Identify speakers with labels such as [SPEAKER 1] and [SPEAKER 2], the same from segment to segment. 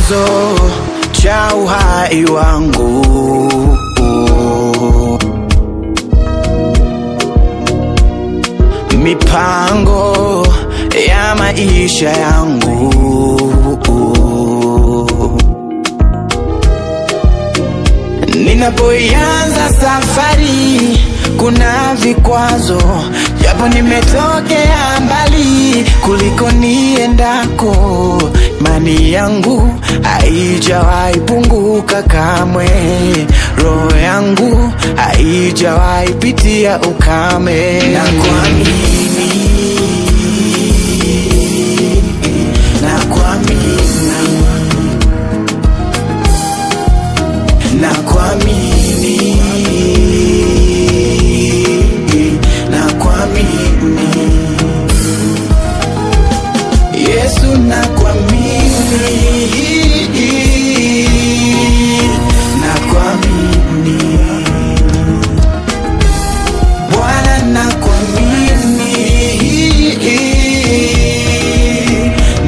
[SPEAKER 1] chanzo cha uhai wangu. Mipango ya maisha yangu. Ninapoianza safari kuna vikwazo, japo nimetokea mbali kuliko niendako. Imani yangu haijawahi punguka kamwe, roho yangu haijawahi pitia ukame. Yesu nakuamini, nakuamini. Bwana nakuamini,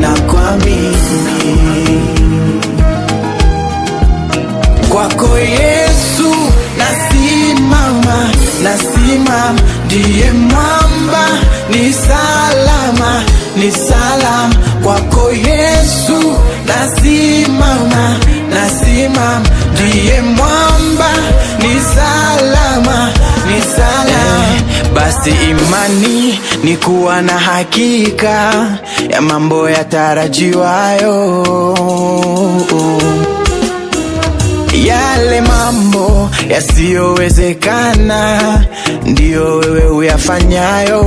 [SPEAKER 1] nakuamini. Kwako Yesu nasimama, nasimama. Ndiye mwamba, ni salama, ni salama. Kwako Yesu nasimama, nasimama. Ndiye mwamba, ni salama, ni salama. Basi imani ni kuwa na hakika ya mambo yatarajiwayo, yale mambo yasiyowezekana ndiyo wewe uyafanyayo.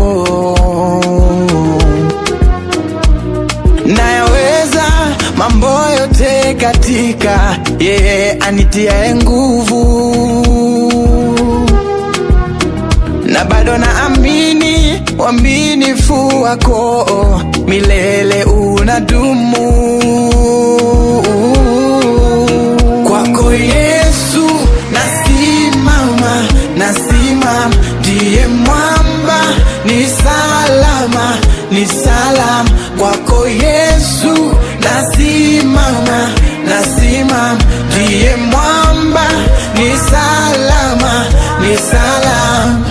[SPEAKER 1] Nayaweza mambo yote katika yeye anitiaye nguvu, na bado naamini uaminifu wako milele unadumu. Kwako Yesu nasimama, nasimama. Ndiye mwamba, ni salama, ni salama. Kwako Yesu nasimama, nasimama. Ndiye mwamba, ni salama, ni salama.